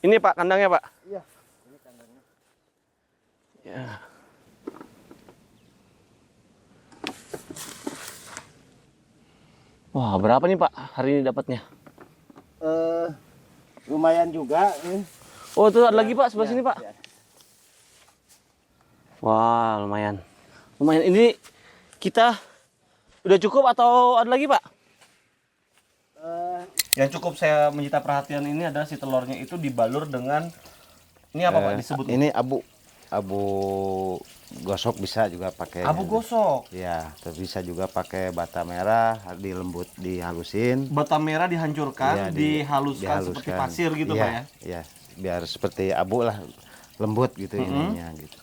Ini Pak, kandangnya Pak? Iya, ini kandangnya. Ya. Wah, berapa nih Pak hari ini dapatnya? Lumayan juga nih. Oh, itu ada lagi Pak, sebelah Ya, sini Pak. ya. Wah, lumayan. Lumayan. Ini kita udah cukup atau ada lagi Pak? Yang cukup saya menyita perhatian ini adalah si telurnya itu dibalur dengan ini apa Pak disebut? Ini abu gosok, bisa juga pakai. Abu gosok. Ya, bisa juga pakai bata merah, dihalusin. Bata merah dihancurkan, Ya, dihaluskan seperti pasir gitu ya, Pak ya? Ya, biar seperti abu lah, lembut gitu ininya gitu.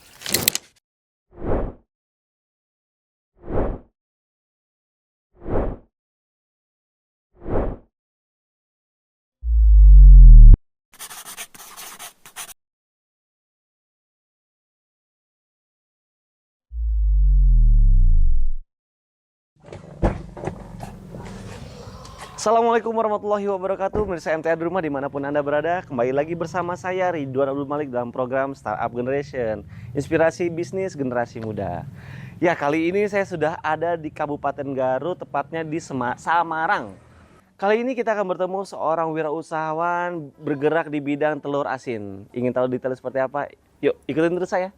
Assalamualaikum warahmatullahi wabarakatuh. Pemirsa MTA di rumah dimanapun Anda berada, kembali lagi bersama saya Ridwan Abdul Malik dalam program Startup Generation, inspirasi bisnis generasi muda. Ya, kali ini saya sudah ada di Kabupaten Garut, tepatnya di Samarang. Kali ini kita akan bertemu seorang wirausahawan bergerak di bidang telur asin. Ingin tahu detail seperti apa? Yuk, ikutin terus saya.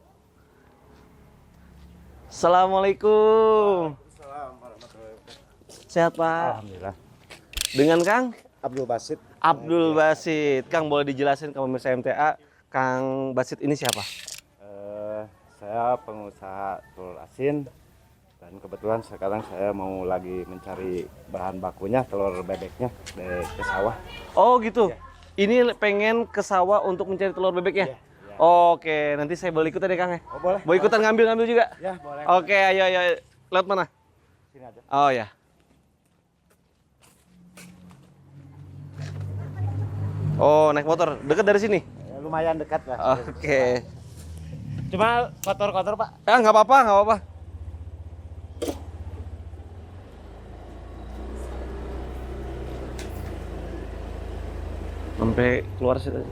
Assalamualaikum. Sehat Pak? Alhamdulillah. Dengan Kang? Abdul Basit. Abdul Basit. Kang, boleh dijelasin ke pemirsa MTA, Kang Basit ini siapa? Saya pengusaha telur asin, dan kebetulan sekarang saya mau lagi mencari bahan bakunya, telur bebeknya ke sawah. Oh gitu. Ya. Ini pengen ke sawah untuk mencari telur bebek ya? Ya, ya. Oke, nanti saya boleh ikutan ya Kang ya? Oh, boleh. Mau ikutan ngambil juga? Ya, boleh. Oke, ayo. Lewat mana? Sini aja. Oh ya. Oh, naik motor. Dekat dari sini? Ya, lumayan dekat lah. Oke. Cuma kotor-kotor, Pak. Nggak apa-apa. Sampai keluar situ.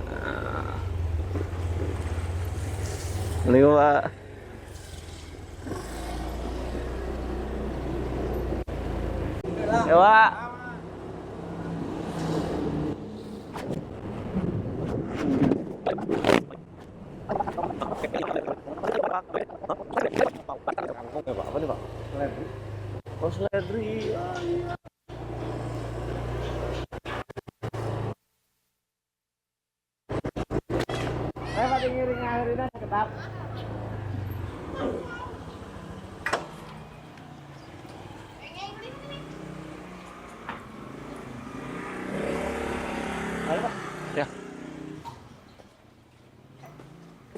Nah. Ini Pak. Ya Pak. Apa nih, Pak? Oh, seledri. Saya pada ngiring akhirinnya sekedap. Ayo, Pak. Ya.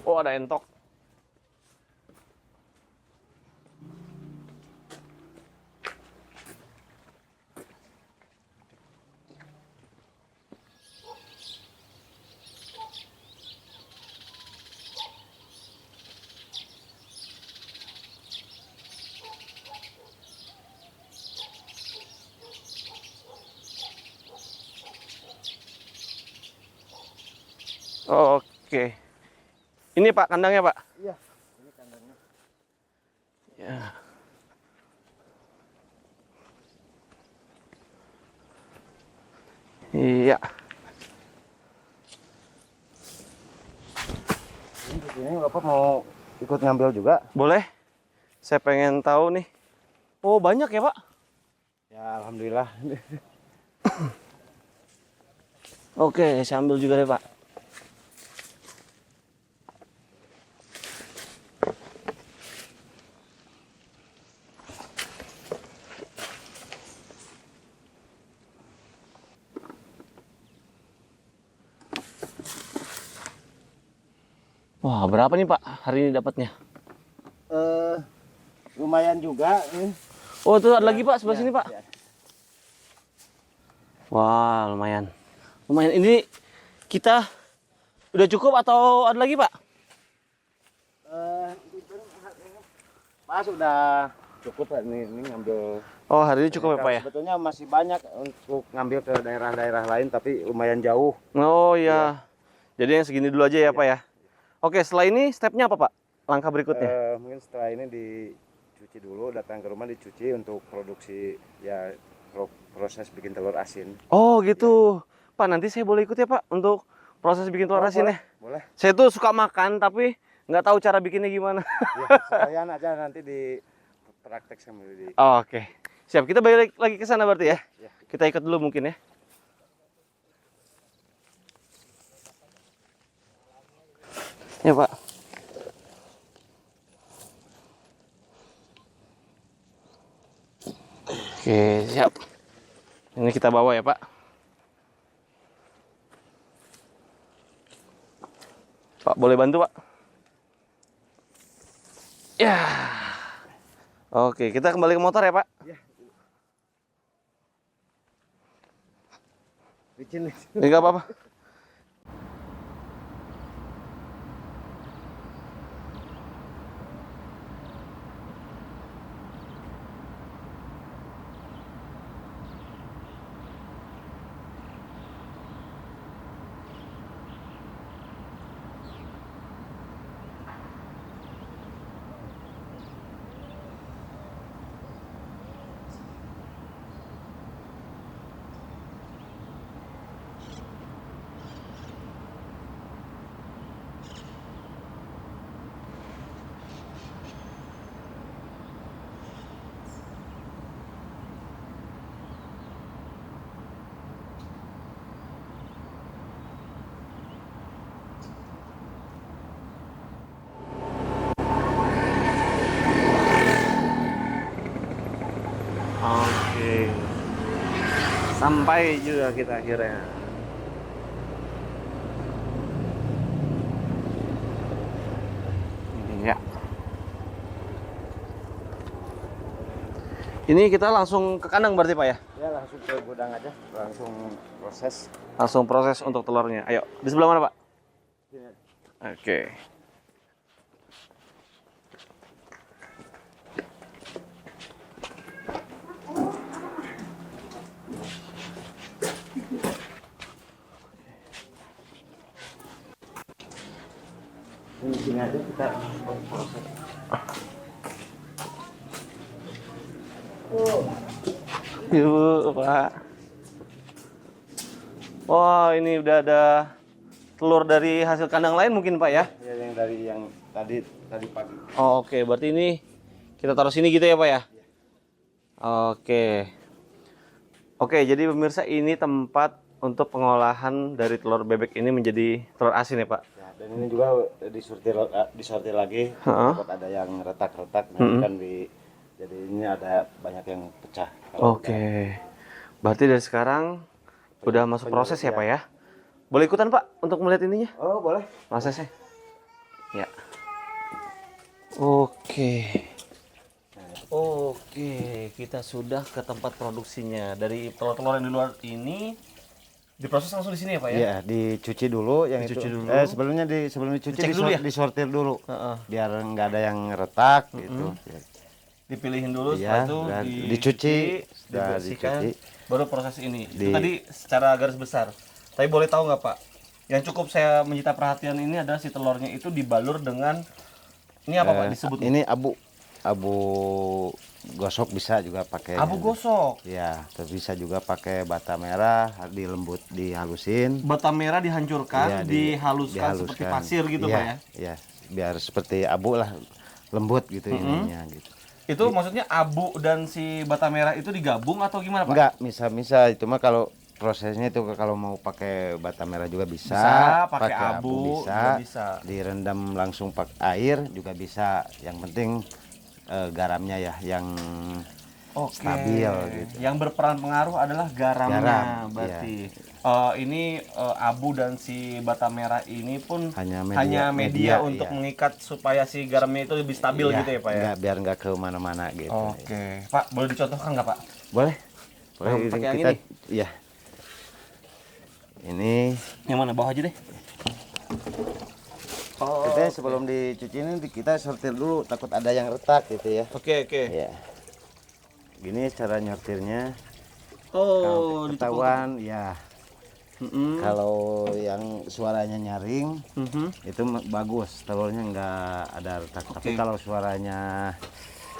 Oh, ada entok. Oh, oke. Ini Pak kandangnya Pak. Iya, ini kandangnya. Ya. Iya. Ini Bapak mau ikut ngambil juga? Boleh? Saya pengen tahu nih. Oh, banyak ya Pak? Ya, alhamdulillah. Oke, saya ambil juga deh Pak. Wah, berapa nih Pak hari ini dapatnya? Lumayan juga nih. Oh, itu ada lagi Pak sebelah Ya, sini Pak. ya. Wah, lumayan. Lumayan. Ini kita udah cukup atau ada lagi Pak? Pak, sudah cukup Pak, ini ngambil. Oh, hari ini cukup ya Pak ya? Sebetulnya masih banyak untuk ngambil ke daerah-daerah lain, tapi lumayan jauh. Oh iya. Jadi yang segini dulu aja ya Pak ya. Oke, setelah ini stepnya apa Pak? Langkah berikutnya? Mungkin setelah ini dicuci dulu, datang ke rumah dicuci untuk produksi ya proses bikin telur asin. Oh gitu. Pak, nanti saya boleh ikut ya Pak untuk proses bikin telur asin ya? Boleh. Saya tuh suka makan tapi nggak tahu cara bikinnya gimana. Ya, sekalian aja nanti di praktek sambil di. Oke. Siap, kita balik lagi ke sana berarti ya? Ya. Kita ikut dulu mungkin ya. Ya Pak. Oke, siap. Ini kita bawa ya Pak. Pak, boleh bantu Pak? Ya. Oke, kita kembali ke motor ya Pak. Ya. Licin. Enggak apa-apa. Oke. Sampai juga kita akhirnya. Ini ya. Ini kita langsung ke kandang berarti Pak ya? Ya langsung ke gudang aja, langsung proses. Langsung proses untuk telurnya. Ayo, di sebelah mana Pak? Oke. Di sini aja kita proses. Yuk Pak. Wah, ini udah ada telur dari hasil kandang lain mungkin Pak ya? Ya yang dari yang tadi pagi. Oh, oke, berarti ini kita taruh sini gitu ya Pak ya? Oke. Oke, jadi pemirsa ini tempat untuk pengolahan dari telur bebek ini menjadi telur asin ya Pak? Ya, dan ini juga disortir lagi. Takut ada yang retak-retak nanti kan jadi ini ada banyak yang pecah. Oke. Berarti dari sekarang udah masuk proses ya Pak ya? Boleh ikutan Pak untuk melihat ininya? Oh, boleh. Prosesnya? Ya. Oke. Oke, kita sudah ke tempat produksinya. Dari telur-telur yang di luar ini diproses langsung di sini ya Pak ya? Iya, dicuci dulu yang Dicuci itu. dulu. Sebelum dicuci Dicek dulu ya? disortir dulu. Heeh. Biar nggak ada yang retak gitu. Ya. Dipilihin dulu, Iya, setelah itu dan dicuci, dicuci, sudah dibersihkan, dicuci. baru proses ini. Itu tadi secara garis besar. Tapi boleh tahu nggak Pak? Yang cukup saya menyita perhatian ini adalah si telurnya itu dibalur dengan ini apa Pak disebut? Ini abu gosok bisa juga pakai. Abu gosok. Ya, terus bisa juga pakai bata merah, dihalusin. Bata merah dihancurkan, Iya, dihaluskan seperti pasir gitu Iya, Pak ya? Iya, biar seperti abu lah, lembut gitu ininya gitu. Itu maksudnya abu dan si bata merah itu digabung atau gimana Pak? Enggak, bisa itu mah kalau prosesnya itu kalau mau pakai bata merah juga bisa, pakai abu juga bisa. direndam langsung pakai air juga bisa. Yang penting garamnya ya yang stabil gitu. Yang berperan pengaruh adalah garamnya Garam, berarti. Ini abu dan si bata merah ini pun Hanya media media, untuk iya. mengikat supaya si garamnya itu lebih stabil Iya, gitu ya Pak ya? biar nggak ke mana-mana gitu. Oke. Pak, boleh dicontohkan nggak Pak? Boleh. Boleh Nah, ini pakai yang kita ini? iya. Ini Yang mana? Bawah aja deh. kita sebelum dicuci ini kita sortir dulu, takut ada yang retak gitu ya. Oke. Ya. Gini cara nyortirnya. Oh, Ketahuan ya. Kalau yang suaranya nyaring itu bagus, telurnya nggak ada retak. Tapi kalau suaranya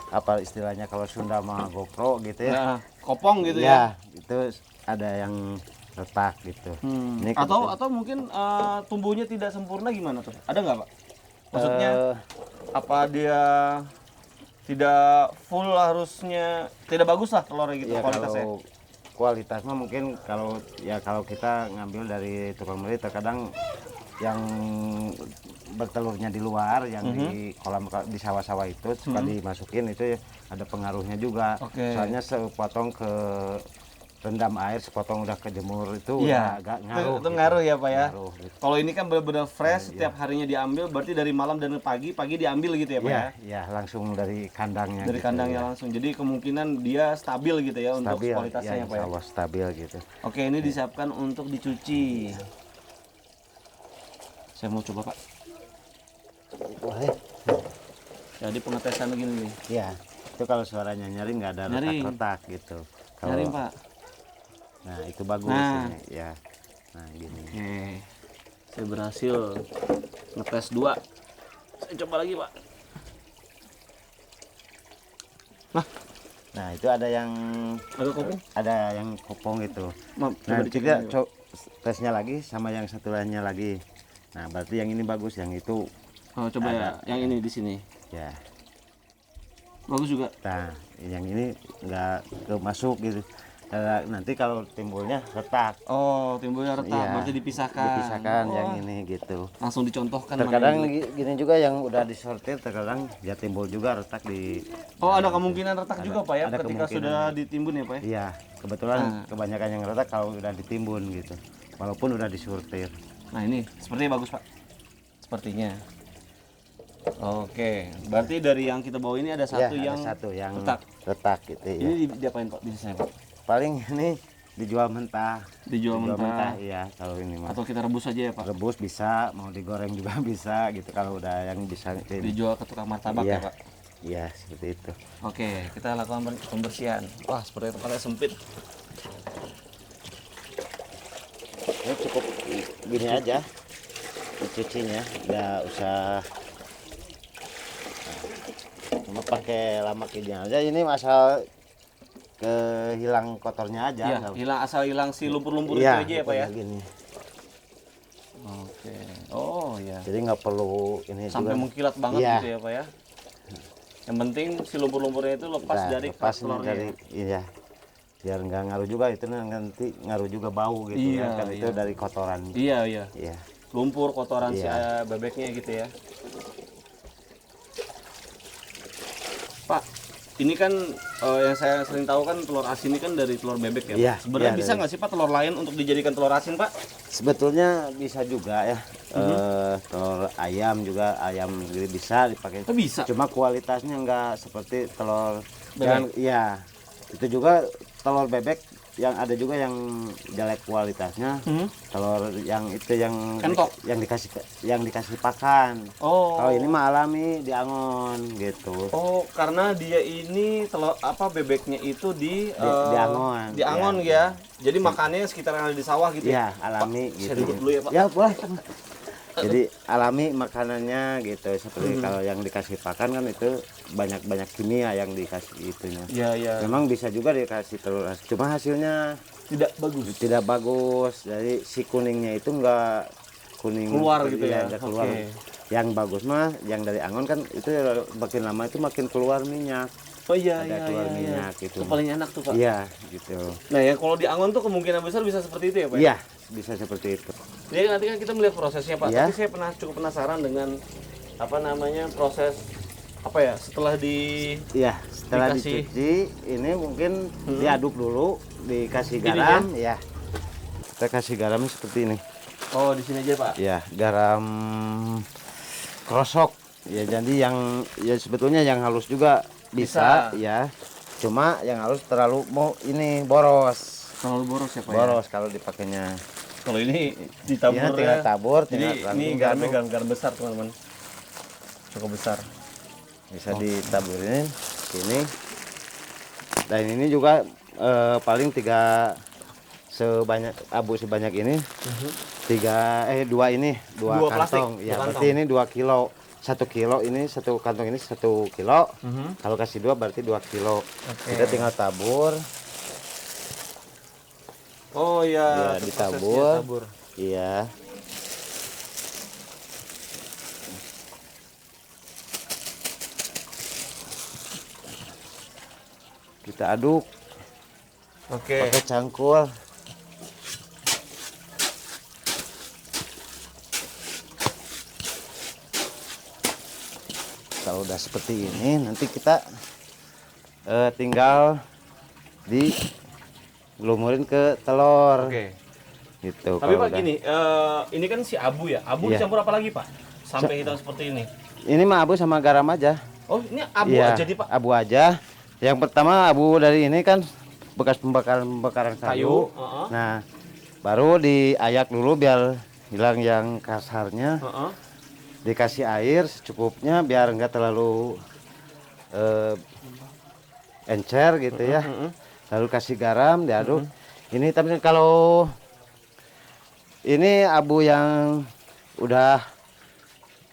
apa istilahnya kalau Sunda mah GoPro gitu ya. Nah, kopong gitu ya. Itu ada yang retak gitu. Ini Atau mungkin tumbuhnya tidak sempurna gimana tuh? Ada nggak Pak? Maksudnya apa dia tidak full harusnya tidak bagus lah telurnya gitu ya, kualitasnya? kalau kualitas mah mungkin kalau kita ngambil dari tukang beli terkadang yang bertelurnya di luar yang di kolam di sawah-sawah itu suka dimasukin itu ya, ada pengaruhnya juga. Soalnya sepotong ke rendam air, sepotong udah kejemur itu udah agak ngaruh. Itu ngaruh ya Pak ya. Ngaruh, gitu. Kalau ini kan benar-benar fresh, setiap harinya diambil, berarti dari malam dan pagi diambil gitu ya Pak ya? Iya, langsung dari kandangnya. Dari gitu, kandangnya langsung. Jadi kemungkinan dia stabil gitu ya untuk kualitasnya ya Pak ya? Allah stabil gitu. Oke, ini disiapkan untuk dicuci. Saya mau coba Pak. Boleh. Jadi pengetesan begini nih. Iya, itu kalau suaranya nyaring nggak ada retak-retak gitu. Kalau, Nyaring Pak. Nah itu bagus ini ya. Nah gini. Oke. Saya berhasil ngetes 2. Saya coba lagi Pak. Nah itu ada yang kopong. Ada yang kopong gitu. Nah, Nah kita tesnya lagi sama yang satu lainnya lagi. Nah berarti yang ini bagus, yang itu. Oh coba ya, yang ini di sini. Ya. Bagus juga. Nah yang ini nggak masuk gitu. Nanti kalau timbulnya retak. Oh, timbulnya retak, berarti dipisahkan. Dipisahkan yang ini gitu. Langsung dicontohkan. Terkadang gini juga yang udah disortir, terkadang ya timbul juga retak di. Oh, ada kemungkinan retak juga Pak ya, ketika sudah ditimbun ya Pak ya? Iya, kebetulan kebanyakan yang retak kalau udah ditimbun gitu. Walaupun udah disortir. Nah ini, sepertinya bagus Pak. Sepertinya. Oke, berarti dari yang kita bawa ini ada satu yang retak gitu ya. Ini diapain Pak bisnisnya Pak? Paling ini dijual mentah. Dijual mentah. Iya, kalau ini mah. Atau kita rebus aja ya Pak? Rebus bisa, mau digoreng juga bisa gitu kalau udah yang bisa ini. Dijual ke tukang martabak ya Pak? Iya, seperti itu. Oke, kita lakukan pembersihan. Wah, seperti tempatnya sempit. Ini cukup gini aja dicucinya, nggak usah cuma pakai lama ini aja. Ini asal hilang kotornya aja. Iya, hilang si lumpur-lumpur itu iya, aja ya Pak ya? Gini. Oke. Oh ya. Jadi nggak perlu ini sampai juga mengkilat banget gitu ya Pak ya? Yang penting si lumpur-lumpurnya itu lepas dari telurnya. Iya. Biar nggak ngaruh juga itu, nanti ngaruh juga bau gitu kan itu dari kotoran. Iya. Lumpur kotoran si bebeknya gitu ya. Pak, ini kan yang saya sering tahu kan telur asin ini kan dari telur bebek ya Pak? Iya, sebenarnya bisa nggak sih Pak telur lain untuk dijadikan telur asin Pak? Sebetulnya bisa juga ya. Telur ayam juga, ayam sendiri bisa dipakai. Oh, bisa. Cuma kualitasnya nggak seperti telur bebek. Iya. Itu juga telur bebek yang ada juga yang jelek kualitasnya. Telur yang itu yang Kentok. yang dikasih pakan. Oh. Kalau ini mah alami diangon gitu. Oh, karena dia ini telur bebeknya itu diangon. Diangon ya. Jadi makannya sekitar yang ada di sawah gitu ya. ya. Alami Pak, gitu. saya duduk dulu ya Pak. Ya, boleh. Jadi alami makanannya gitu, seperti kalau yang dikasih pakan kan itu banyak kimia yang dikasih itunya. Iya. Memang bisa juga dikasih telur asin, cuma hasilnya tidak bagus. Jadi si kuningnya itu enggak kuning keluar gitu ya. Enggak keluar. Yang bagus mah yang dari angon kan itu makin lama itu makin keluar minyak. Oh iya. Keluar minyak gitu. Itu paling enak tuh Pak. Iya gitu. Nah yang kalau di angon tuh kemungkinan besar bisa seperti itu ya Pak? Iya, bisa seperti itu. Jadi nanti kan kita melihat prosesnya Pak. Iya. Tapi saya cukup penasaran dengan proses setelah setelah dikasih, dicuci ini mungkin diaduk dulu, dikasih garam ya. Kita kasih garamnya seperti ini. Oh, di sini aja Pak. Ya, garam krosok. Ya, jadi yang sebetulnya yang halus juga bisa. Ya. Cuma yang halus terlalu boros. Terlalu boros ya Pak. Boros kalau dipakainya. Kalau ini ditabur ya. Tinggal tabur, jadi ini garamnya garam besar teman-teman. Cukup besar. Bisa ditaburin sini. Dan ini juga paling 3 sebanyak abu sebanyak ini, dua Dua plastik, kantong. Ya, dua berarti ini 2 kilo. 1 kilo ini satu kantong ini 1 kilo. Kalau kasih 2 berarti 2 kilo. Kita tinggal tabur. Oh Ya, ya, ditabur. Iya. Kita aduk Oke. pakai cangkul. Kalau udah seperti ini, nanti kita tinggal dilumurin ke telur. Oke. Gitu. Tapi kalau Pak udah. gini, ini kan si abu ya. Abu Iya. dicampur apa lagi Pak? Sampai hitam seperti ini. Ini mah abu sama garam aja. Oh ini abu Iya, aja nih Pak. abu aja. Yang pertama abu dari ini kan bekas pembakaran kayu. Heeh. Nah, baru diayak dulu biar hilang yang kasarnya. Heeh. Dikasih air secukupnya biar enggak terlalu encer gitu ya. Lalu kasih garam, diaduk. Ini tapi kalau ini abu yang udah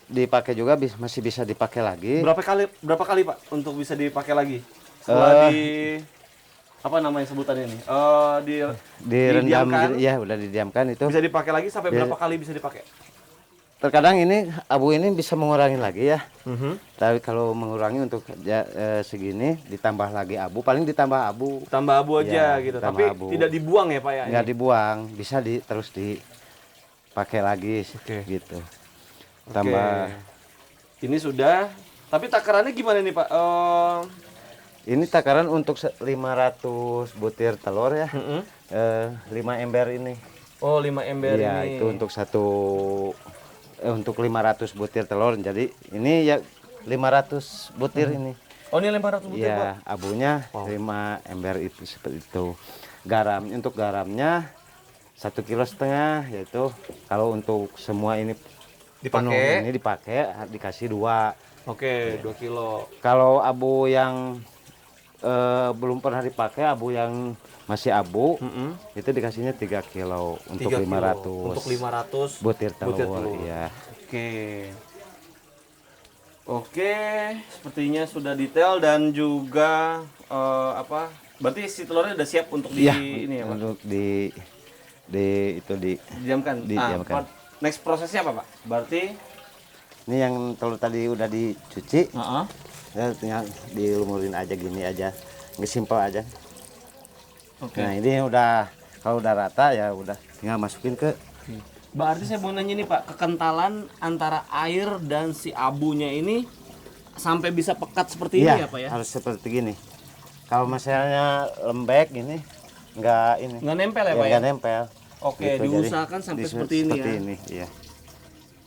dipakai juga masih bisa dipakai lagi. Berapa kali Pak untuk bisa dipakai lagi? Setelah apa namanya sebutannya ini? Direndam didiamkan. gitu, ya udah didiamkan itu. Bisa dipakai lagi sampai berapa kali bisa dipakai? Terkadang ini abu ini bisa mengurangi lagi ya. Tapi kalau mengurangi untuk segini ditambah lagi abu, paling ditambah abu. Tambah abu aja Ya, gitu. tambah Tapi abu. tidak dibuang ya Pak ya? Nggak ini? dibuang, bisa terus dipakai lagi gitu. Tambah. Ini sudah. Tapi takarannya gimana nih Pak? Ini takaran untuk 500 butir telur ya. 5 ember ini. Oh 5 ember Iya, ini. itu untuk untuk 500 butir telur. Jadi ini ya 500 butir ini. Oh ini 500 butir Pak? Iya, abunya 5 ember itu seperti itu. Garam untuk garamnya 1,5 kilo, yaitu kalau untuk semua ini penuh Dipakai. ini dipakai dikasih 2. Oke, 2 kilo. Kalau abu yang belum pernah dipakai, abu yang masih abu, itu dikasihnya 3 kilo untuk 3 kilo. 500 Untuk 500 butir telur. telur. Iya. Oke. Oke, sepertinya sudah detail dan juga apa? Berarti si telurnya udah siap untuk Iya, ini ya, Pak? untuk Didiamkan. Didiamkan. Next prosesnya apa, Pak? Berarti ini yang telur tadi udah dicuci, heeh. ya tinggal dilumurin aja gini aja, nggak simpel aja. Oke. Nah ini udah, kalau udah rata ya udah tinggal masukin ke. Berarti saya mau nanya nih Pak, kekentalan antara air dan si abunya ini sampai bisa pekat seperti ini ya Pak ya? Harus seperti gini. Kalau misalnya lembek gini, nggak Nggak nempel ya Pak ya? nggak nempel. Oke, Gitu, jadi diusahakan sampai seperti ini seperti ya? ini, iya.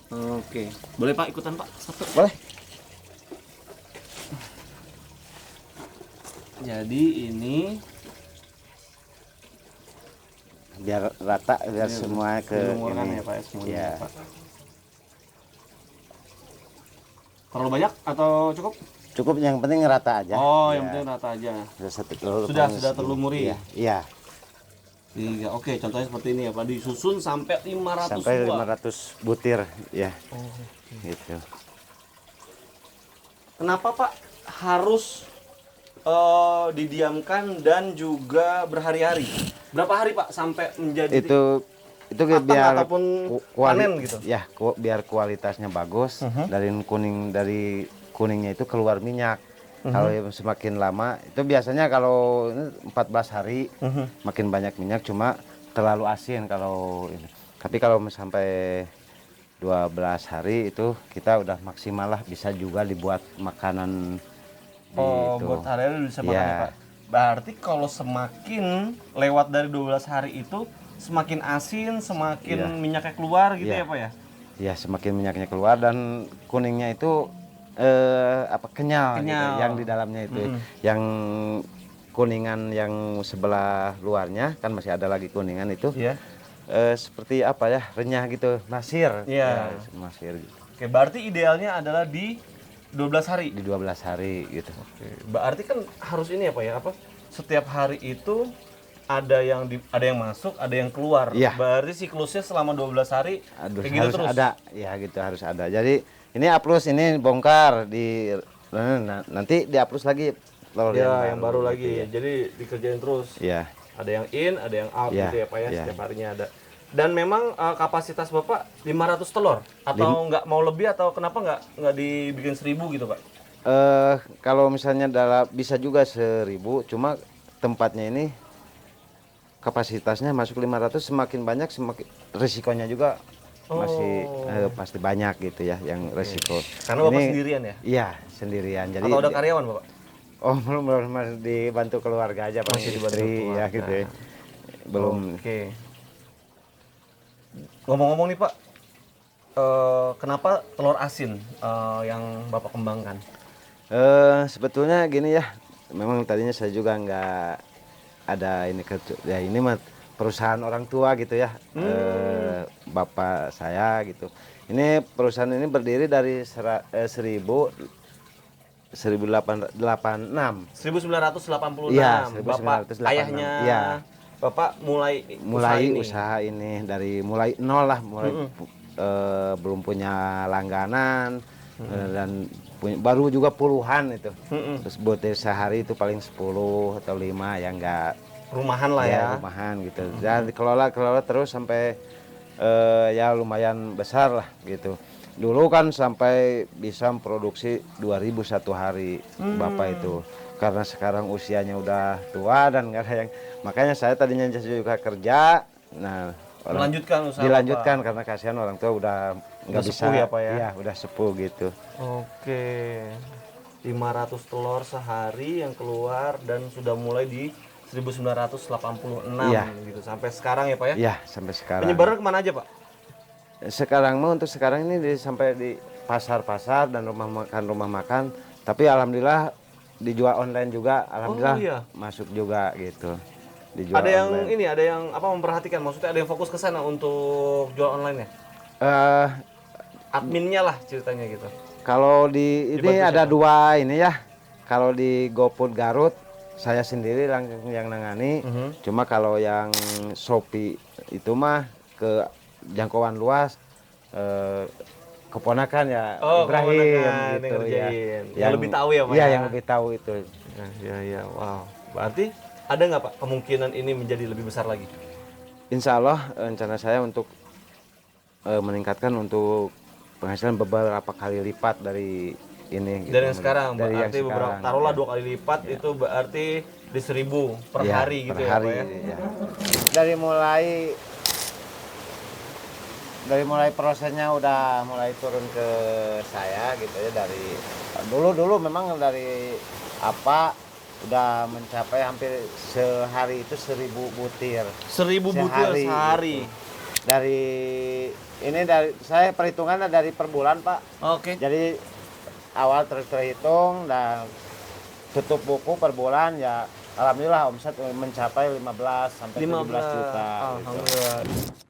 Oke, boleh Pak ikutan Pak? Satu. Boleh. Jadi ini Biar rata, biar semua ke dilumurkan ini. ya Pak ya semuanya Iya. Pak. Terlalu banyak atau cukup? Cukup yang penting rata aja. Oh, Ya. yang penting rata aja. Sudah satu telur. Sudah paling segini. terlumuri. Iya. Iya. Tiga. Oke, contohnya seperti ini ya Pak, disusun sampai 500 Sampai buah. 500 butir, ya. Oh, Gitu. kenapa Pak harus didiamkan dan juga berhari-hari? Berapa hari Pak sampai menjadi Itu matang biar ataupun panen gitu? Ya, biar kualitasnya bagus. Dari kuningnya itu keluar minyak. Kalau yang semakin lama itu biasanya kalau ini 14 hari makin banyak minyak, cuma terlalu asin kalau ini. Tapi kalau sampai 12 hari itu kita udah maksimal lah, bisa juga dibuat makanan. Oh, gitu. buat hari-hari bisa makan Iya. ya Pak. Berarti kalau semakin lewat dari 12 hari itu semakin asin, semakin Iya. minyaknya keluar gitu Iya. ya Pak ya? Ya, semakin minyaknya keluar dan kuningnya itu kenyal, gitu, Kenyal. yang di dalamnya itu. Yang kuningan yang sebelah luarnya kan masih ada lagi kuningan itu. Iya. Seperti apa ya? Renyah gitu, masir. Iya. Ya, masir gitu. Oke, berarti idealnya adalah di 12 hari. Di 12 hari gitu. Oke, berarti kan harus ini ya Pak ya, apa? Setiap hari itu ada yang masuk, ada yang keluar. Iya. Berarti siklusnya selama 12 hari Aduh, kayak gitu harus terus. ada, ya gitu harus ada. Jadi ini aplus, ini bongkar nanti diaplus lagi telur Ya, yang baru gitu lagi. ya. Jadi dikerjain terus. Ya, Ada yang in, ada yang out Iya, gitu ya Pak ya, iya. setiap harinya ada. Dan memang kapasitas Bapak 500 telur atau nggak mau lebih atau kenapa nggak dibikin 1000 gitu Pak? kalau misalnya bisa juga 1000, cuma tempatnya ini kapasitasnya masuk 500, semakin banyak semakin risikonya juga masih pasti banyak gitu ya yang risiko. Karena Bapak sendirian ya? Iya, sendirian. Jadi Atau ada karyawan Bapak? oh, belum masih dibantu keluarga aja, Pak. Masih dibantu Istri ya keluarga. gitu ya. Belum. Oke. Ngomong-ngomong nih Pak, kenapa telur asin yang Bapak kembangkan? Sebetulnya gini ya, memang tadinya saya juga nggak ada ini ya ini mah perusahaan orang tua gitu ya, bapak saya gitu. Ini perusahaan ini berdiri dari 1986. 1986. Iya, Bapak 1986. ayahnya Iya. Bapak mulai usaha ini dari mulai nol lah, belum punya langganan, dan baru juga puluhan itu. Terus butir sehari itu paling 10 atau 5 yang enggak rumahan lah ya. rumahan gitu. Dan dikelola terus sampai ya lumayan besar lah gitu. Dulu kan sampai bisa memproduksi 2000 satu hari Bapak itu. Karena sekarang usianya udah tua dan nggak ada yang, makanya saya tadinya juga kerja. Nah, Melanjutkan usaha dilanjutkan karena kasihan orang tua udah nggak bisa sepuh ya, Pak ya? Iya, udah sepuh gitu. Oke. 500 telur sehari yang keluar dan sudah mulai di 1986 Iya. gitu sampai sekarang ya Pak ya? Iya, sampai sekarang. Penyebaran kemana aja Pak? Sekarang untuk sekarang ini sampai di pasar-pasar dan rumah makan, tapi alhamdulillah dijual online juga, alhamdulillah iya. masuk juga gitu. Dijual Ada yang online. ini, ada yang apa memperhatikan, maksudnya ada yang fokus ke sana untuk jual online ya? Eh, Adminnya lah ceritanya gitu. Kalau di ini Dibantu ada siapa? dua ini ya. Kalau di GoFood Garut saya sendiri langsung yang nangani. Cuma kalau yang Shopee itu mah ke jangkauan luas, keponakan ya Ibrahim keponakan gitu yang ya. ngerjain. Yang lebih tahu ya Pak Iya, ya? yang lebih tahu itu. Ya, wow. Berarti ada nggak Pak kemungkinan ini menjadi lebih besar lagi? Insya Allah rencana saya untuk meningkatkan untuk penghasilan beberapa kali lipat dari ini. Dari yang sekarang, Dari yang berarti beberapa, sekarang, taruhlah ya. 2 kali lipat itu berarti di 1000 per Iya, hari gitu per ya hari, Pak ya? ya. Dari mulai prosesnya udah mulai turun ke saya gitu ya, dari dulu memang dari apa udah mencapai hampir sehari itu 1000 butir. 1000 butir sehari. Gitu. Dari saya perhitungannya dari per bulan, Pak. Oke. Jadi awal terhitung dan tutup buku per bulan ya, alhamdulillah omset mencapai 15 sampai 17 juta. Alhamdulillah. Gitu.